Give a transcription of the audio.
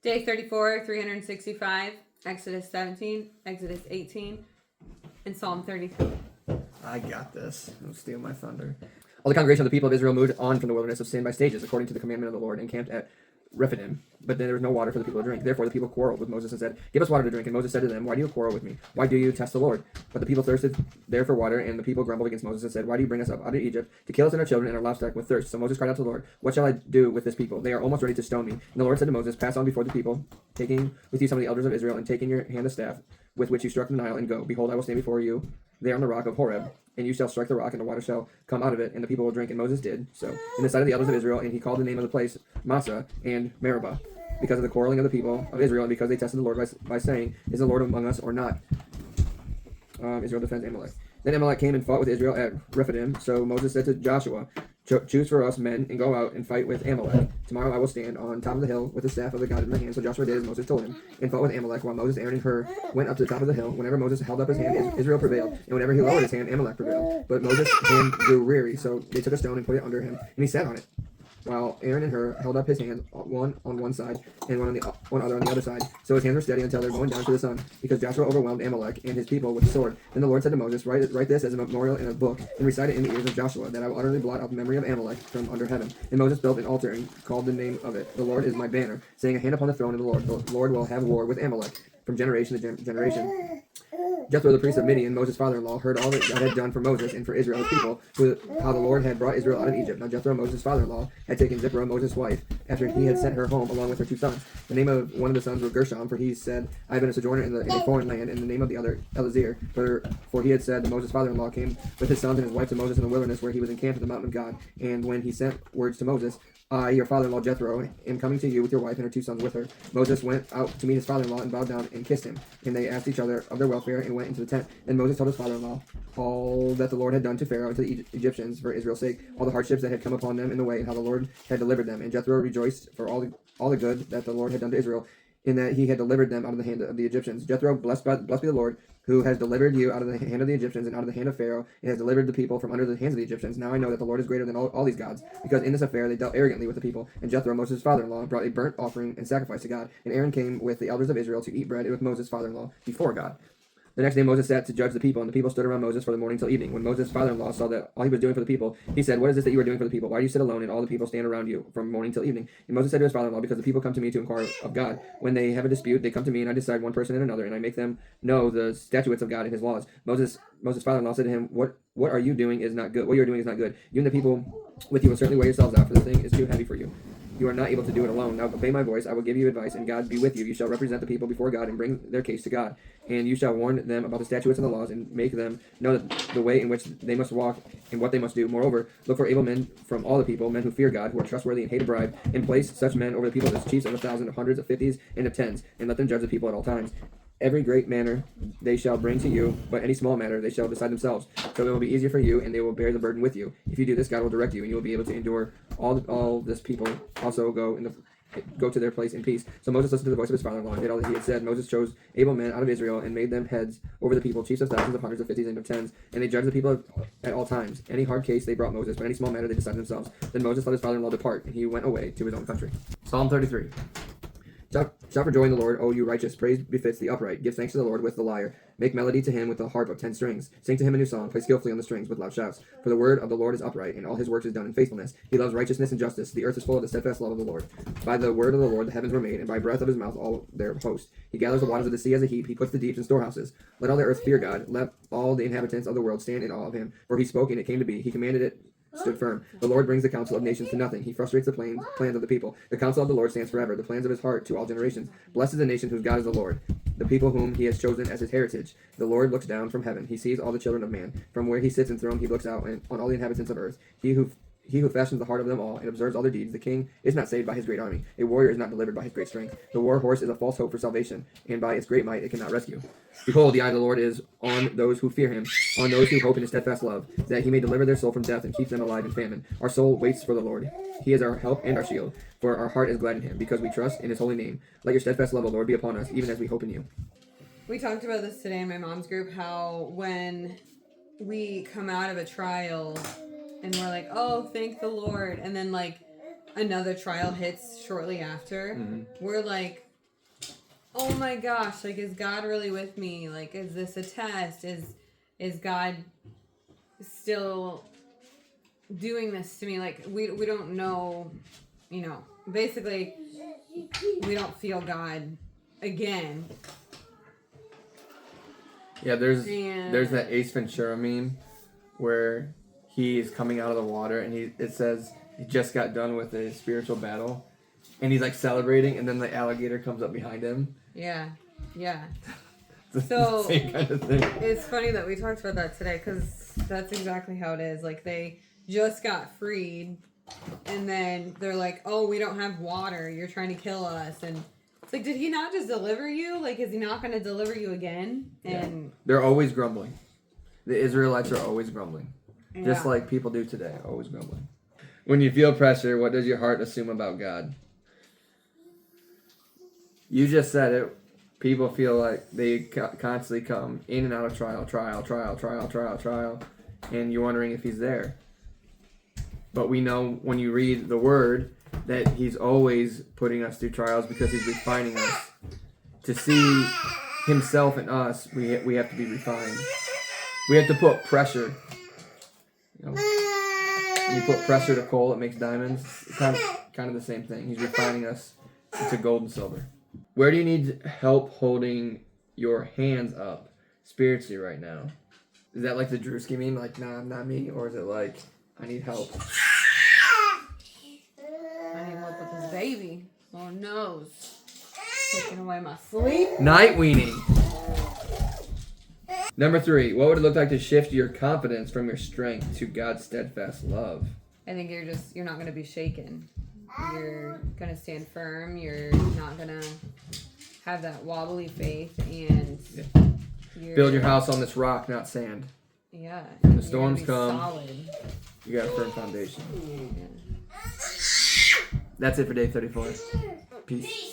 Day 34, 365, Exodus 17, Exodus 18, and Psalm 33. I got this. Don't steal my thunder. All the congregation of the people of Israel moved on from the wilderness of Sin by stages, according to the commandment of the Lord, and camped at Rephidim. But then there was no water for the people to drink. Therefore the people quarreled with Moses and said, "Give us water to drink." And Moses said to them, "Why do you quarrel with me? Why do you test the Lord?" But the people thirsted there for water, and the people grumbled against Moses and said, "Why do you bring us up out of Egypt to kill us and our children and our livestock with thirst?" So Moses cried out to the Lord, "What shall I do with this people? They are almost ready to stone me." And the Lord said to Moses, "Pass on before the people, taking with you some of the elders of Israel, and take in your hand the staff with which you struck the Nile, and go. Behold, I will stand before you there on the rock of Horeb, and you shall strike the rock, and the water shall come out of it, and the people will drink." And Moses did so in the sight of the elders of Israel, and he called the name of the place Massah and Meribah, because of the quarreling of the people of Israel, and because they tested the Lord by saying, "Is the Lord among us or not?" Israel defends Amalek. Then Amalek came and fought with Israel at Rephidim. So Moses said to Joshua, "Choose for us men and go out and fight with Amalek. Tomorrow I will stand on top of the hill with the staff of the God in my hand." So Joshua did as Moses told him, and fought with Amalek, while Moses, Aaron, and Hur went up to the top of the hill. Whenever Moses held up his hand, Israel prevailed, and whenever he lowered his hand, Amalek prevailed. But Moses' hand grew weary, so they took a stone and put it under him, and he sat on it, while Aaron and Hur held up his hands, one on one side and one other on the other side. So his hands were steady until they were going down to the sun, because Joshua overwhelmed Amalek and his people with the sword. Then the Lord said to Moses, "Write this as a memorial in a book, and recite it in the ears of Joshua, that I will utterly blot out the memory of Amalek from under heaven." And Moses built an altar and called the name of it, "The Lord is my banner," saying, "A hand upon the throne of the Lord. The Lord will have war with Amalek from generation to generation." Jethro, the priest of Midian, Moses' father-in-law, heard all that God had done for Moses and for Israel, his people, how the Lord had brought Israel out of Egypt. Now Jethro, Moses' father-in-law, had taken Zipporah, Moses' wife, after he had sent her home along with her two sons. The name of one of the sons was Gershom, for he said, "I have been a sojourner in a foreign land," and the name of the other, Elazar, for he had said, Moses' father-in-law came with his sons and his wife to Moses in the wilderness, where he was encamped at the mountain of God. And when he sent words to Moses, "I, your father-in-law Jethro, am coming to you with your wife and her two sons with her," Moses went out to meet his father-in-law and bowed down and kissed him. And they asked each other of their welfare and went into the tent. And Moses told his father-in-law all that the Lord had done to Pharaoh and to the Egyptians for Israel's sake, all the hardships that had come upon them in the way, and how the Lord had delivered them. And Jethro rejoiced for all the good that the Lord had done to Israel, in that he had delivered them out of the hand of the Egyptians. Jethro, blessed be the Lord, who has delivered you out of the hand of the Egyptians and out of the hand of Pharaoh, and has delivered the people from under the hands of the Egyptians. Now I know that the Lord is greater than all these gods, because in this affair they dealt arrogantly with the people. And Jethro, Moses' father-in-law, brought a burnt offering and sacrifice to God. And Aaron came with the elders of Israel to eat bread with Moses' father-in-law before God. The next day Moses sat to judge the people, and the people stood around Moses from the morning till evening. When Moses' father-in-law saw that all he was doing for the people, he said, "What is this that you are doing for the people? Why do you sit alone, and all the people stand around you from morning till evening?" And Moses said to his father-in-law, "Because the people come to me to inquire of God. When they have a dispute, they come to me, and I decide one person and another, and I make them know the statutes of God and his laws." Moses' father-in-law said to him, What are you doing is not good. What you are doing is not good. You and the people with you will certainly weigh yourselves out, for the thing is too heavy for you. You are not able to do it alone. Now obey my voice. I will give you advice, and God be with you. You shall represent the people before God and bring their case to God. And you shall warn them about the statutes and the laws, and make them know the way in which they must walk and what they must do. Moreover, look for able men from all the people, men who fear God, who are trustworthy and hate a bribe, and place such men over the people as chiefs of 1,000, of hundreds, of fifties, and of tens, and let them judge the people at all times. Every great matter they shall bring to you, but any small matter they shall decide themselves. So it will be easier for you, and they will bear the burden with you. If you do this, God will direct you, and you will be able to endure all this people also go to their place in peace. So Moses listened to the voice of his father-in-law and did all that he had said. Moses chose able men out of Israel and made them heads over the people, chiefs of thousands, of hundreds, of fifties, and of tens, and they judged the people at all times. Any hard case they brought Moses, but any small matter they decided themselves. Then Moses let his father-in-law depart, and he went away to his own country. Psalm 33. Shout for joy in the Lord, O you righteous. Praise befits the upright. Give thanks to the Lord with the lyre. Make melody to him with the harp of 10 strings. Sing to him a new song. Play skillfully on the strings with loud shouts. For the word of the Lord is upright, and all his works is done in faithfulness. He loves righteousness and justice. The earth is full of the steadfast love of the Lord. By the word of the Lord the heavens were made, and by breath of his mouth all their host. He gathers the waters of the sea as a heap. He puts the deeps in storehouses. Let all the earth fear God. Let all the inhabitants of the world stand in awe of him. For he spoke, and it came to be. He commanded it, stood firm. The Lord brings the counsel of nations to nothing. He frustrates the plans of the people. The counsel of the Lord stands forever, the plans of his heart to all generations. Blessed is the nation whose God is the Lord, the people whom he has chosen as his heritage. The Lord looks down from heaven. He sees all the children of man. From where he sits enthroned, he looks out on all the inhabitants of earth. He who fashions the heart of them all and observes all their deeds. The king is not saved by his great army. A warrior is not delivered by his great strength. The war horse is a false hope for salvation, and by its great might it cannot rescue. Behold, the eye of the Lord is on those who fear him, on those who hope in his steadfast love, that he may deliver their soul from death and keep them alive in famine. Our soul waits for the Lord. He is our help and our shield, for our heart is glad in him, because we trust in his holy name. Let your steadfast love, O Lord, be upon us, even as we hope in you. We talked about this today in my mom's group, how when we come out of a trial and we're like, oh, thank the Lord, and then like another trial hits shortly after, we're like, oh my gosh, like, is God really with me? Like, is this a test? Is God still doing this to me? Like, we don't know, basically, we don't feel God again. Yeah, there's that Ace Ventura meme where he is coming out of the water and it says he just got done with a spiritual battle and he's like celebrating and then the alligator comes up behind him. Yeah. It's So the same kind of thing. it's funny that we talked about that today because that's exactly how it is. Like, they just got freed and then they're like, oh, we don't have water. You're trying to kill us. And it's like, did he not just deliver you? Like, is he not going to deliver you again? And they're always grumbling. The Israelites are always grumbling. Just yeah. like people do today, always grumbling. When you feel pressure, what does your heart assume about God? You just said it. People feel like they constantly come in and out of trial, and you're wondering if he's there. But we know when you read the word that he's always putting us through trials because he's refining us. To see himself in us, we have to be refined. We have to put pressure. When you put pressure to coal, it makes diamonds. It's kind of the same thing. He's refining us into gold and silver. Where do you need help holding your hands up spiritually right now? Is that like the Drewski meme, like, nah, not me? Or is it like, I need help? I need help with this baby. Oh, no. Taking away my sleep. Night weaning. Number 3, what would it look like to shift your confidence from your strength to God's steadfast love? I think you're not going to be shaken. You're going to stand firm. You're not going to have that wobbly faith. And build your house on this rock, not sand. Yeah. When the storms come, solid. you got a firm foundation. Yeah. That's it for day 34. Peace.